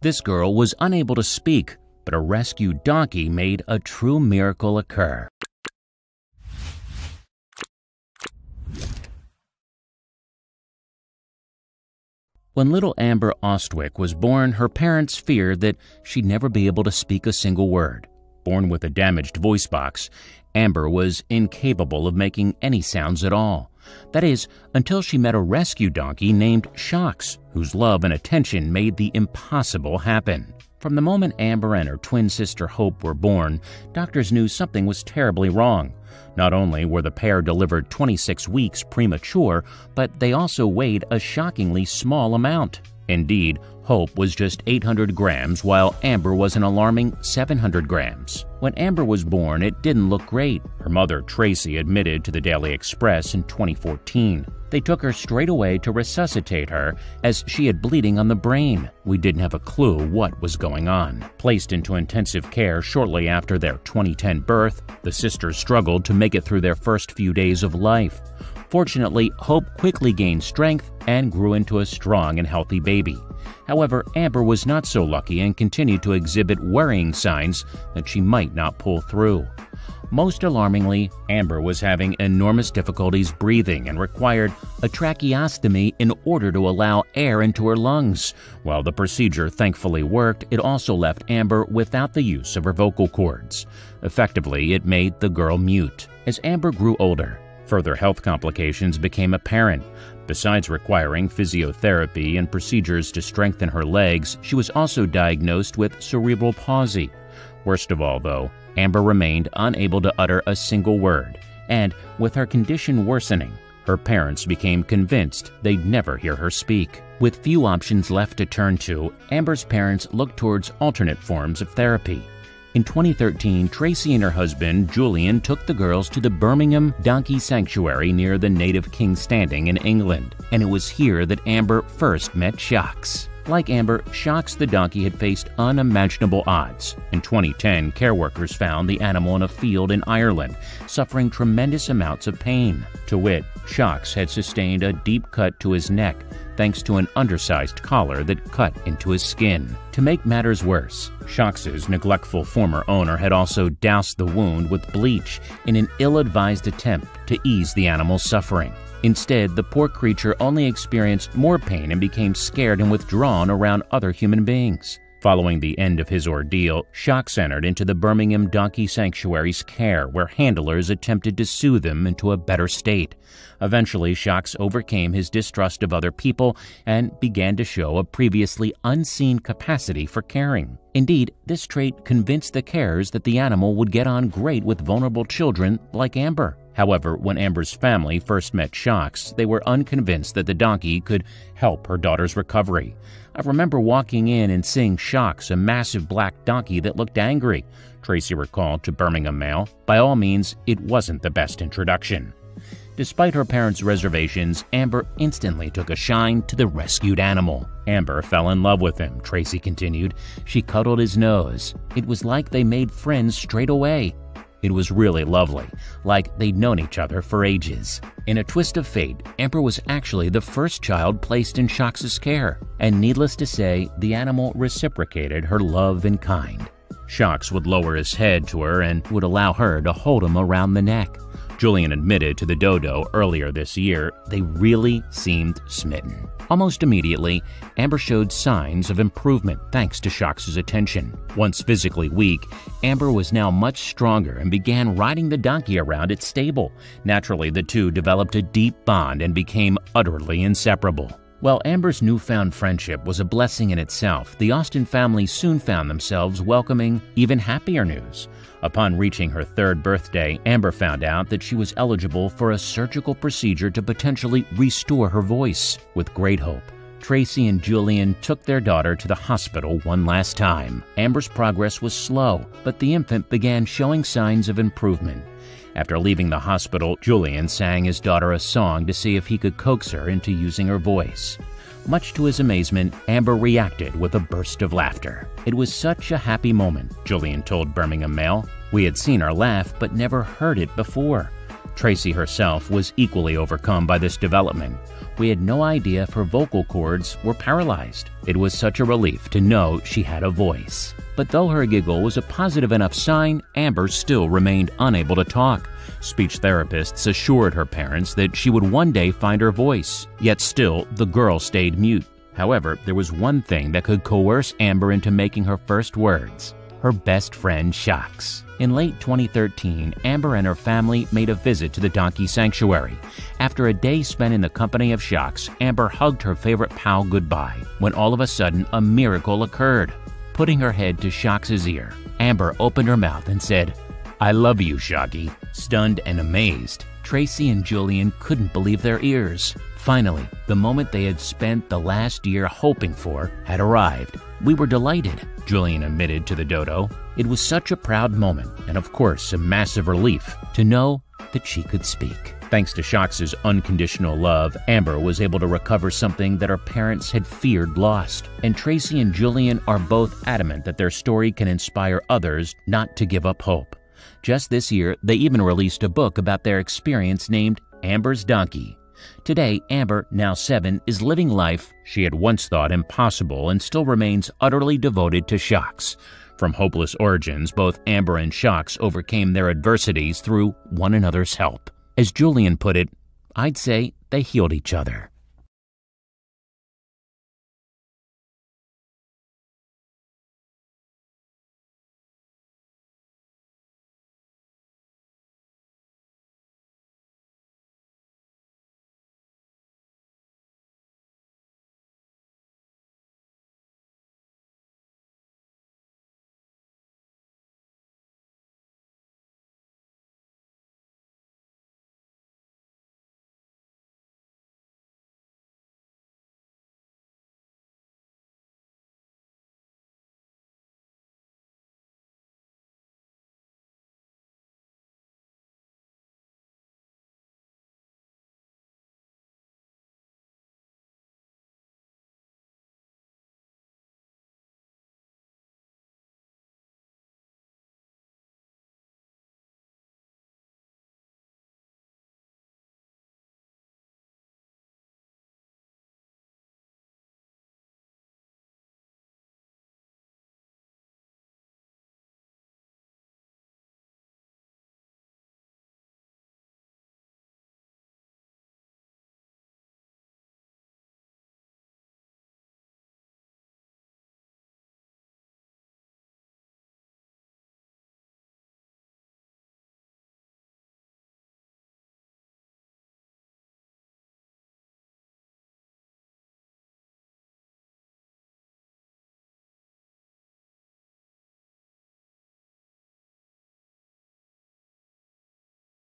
This girl was unable to speak, but a rescued donkey made a true miracle occur. When little Amber Austwick was born, her parents feared that she'd never be able to speak a single word. Born with a damaged voice box, Amber was incapable of making any sounds at all. That is, until she met a rescue donkey named Shocks, whose love and attention made the impossible happen. From the moment Amber and her twin sister Hope were born, doctors knew something was terribly wrong. Not only were the pair delivered 26 weeks premature, but they also weighed a shockingly small amount. Indeed, Hope was just 800 grams, while Amber was an alarming 700 grams. When Amber was born, it didn't look great. Her mother, Tracy, admitted to the Daily Express in 2014. They took her straight away to resuscitate her, as she had bleeding on the brain. We didn't have a clue what was going on. Placed into intensive care shortly after their 2010 birth, the sisters struggled to make it through their first few days of life. Fortunately, Hope quickly gained strength and grew into a strong and healthy baby. However, Amber was not so lucky and continued to exhibit worrying signs that she might not pull through. Most alarmingly, Amber was having enormous difficulties breathing and required a tracheostomy in order to allow air into her lungs. While the procedure thankfully worked, it also left Amber without the use of her vocal cords. Effectively, it made the girl mute. As Amber grew older, further health complications became apparent. Besides requiring physiotherapy and procedures to strengthen her legs, she was also diagnosed with cerebral palsy. Worst of all, though, Amber remained unable to utter a single word, and with her condition worsening, her parents became convinced they'd never hear her speak. With few options left to turn to, Amber's parents looked towards alternate forms of therapy. In 2013, Tracy and her husband, Julian, took the girls to the Birmingham Donkey Sanctuary near the native King's Standing in England, and it was here that Amber first met Shocks. Like Amber, Shocks the donkey had faced unimaginable odds. In 2010, care workers found the animal in a field in Ireland, suffering tremendous amounts of pain. To wit, Shocks had sustained a deep cut to his neck, thanks to an undersized collar that cut into his skin. To make matters worse, Shocks' neglectful former owner had also doused the wound with bleach in an ill-advised attempt to ease the animal's suffering. Instead, the poor creature only experienced more pain and became scared and withdrawn around other human beings. Following the end of his ordeal, Shocks entered into the Birmingham Donkey Sanctuary's care, where handlers attempted to soothe him into a better state. Eventually, Shocks overcame his distrust of other people and began to show a previously unseen capacity for caring. Indeed, this trait convinced the carers that the animal would get on great with vulnerable children like Amber. However, when Amber's family first met Shocks, they were unconvinced that the donkey could help her daughter's recovery. I remember walking in and seeing Shocks, a massive black donkey that looked angry, Tracy recalled to Birmingham Mail. By all means, it wasn't the best introduction. Despite her parents' reservations, Amber instantly took a shine to the rescued animal. Amber fell in love with him, Tracy continued. She cuddled his nose. It was like they made friends straight away. It was really lovely, like they'd known each other for ages. In a twist of fate, Amber was actually the first child placed in Shocks' care, and needless to say, the animal reciprocated her love in kind. Shocks would lower his head to her and would allow her to hold him around the neck. Julian admitted to the dodo earlier this year they really seemed smitten. Almost immediately, Amber showed signs of improvement thanks to Shocks' attention. Once physically weak, Amber was now much stronger and began riding the donkey around its stable. Naturally, the two developed a deep bond and became utterly inseparable. While Amber's newfound friendship was a blessing in itself, the Austin family soon found themselves welcoming even happier news. Upon reaching her third birthday, Amber found out that she was eligible for a surgical procedure to potentially restore her voice. With great hope, Tracy and Julian took their daughter to the hospital one last time. Amber's progress was slow, but the infant began showing signs of improvement. After leaving the hospital, Julian sang his daughter a song to see if he could coax her into using her voice. Much to his amazement, Amber reacted with a burst of laughter. It was such a happy moment, Julian told Birmingham Mail. We had seen her laugh, but never heard it before. Tracy herself was equally overcome by this development. We had no idea if her vocal cords were paralyzed. It was such a relief to know she had a voice. But though her giggle was a positive enough sign, Amber still remained unable to talk. Speech therapists assured her parents that she would one day find her voice, yet still the girl stayed mute. However, there was one thing that could coerce Amber into making her first words: her best friend Shocks. In late 2013, Amber and her family made a visit to the donkey sanctuary. After a day spent in the company of Shocks, Amber hugged her favorite pal goodbye, when all of a sudden a miracle occurred. Putting her head to Shocks' ear, Amber opened her mouth and said, "I love you, Shocky." Stunned and amazed, Tracy and Julian couldn't believe their ears. Finally, the moment they had spent the last year hoping for had arrived. "We were delighted," Julian admitted to the dodo. It was such a proud moment, and of course a massive relief, to know that she could speak. Thanks to Shocks' unconditional love, Amber was able to recover something that her parents had feared lost. And Tracy and Julian are both adamant that their story can inspire others not to give up hope. Just this year, they even released a book about their experience named Amber's Donkey. Today, Amber, now 7, is living life she had once thought impossible and still remains utterly devoted to Shocks. From hopeless origins, both Amber and Shocks overcame their adversities through one another's help. As Julian put it, I'd say they healed each other.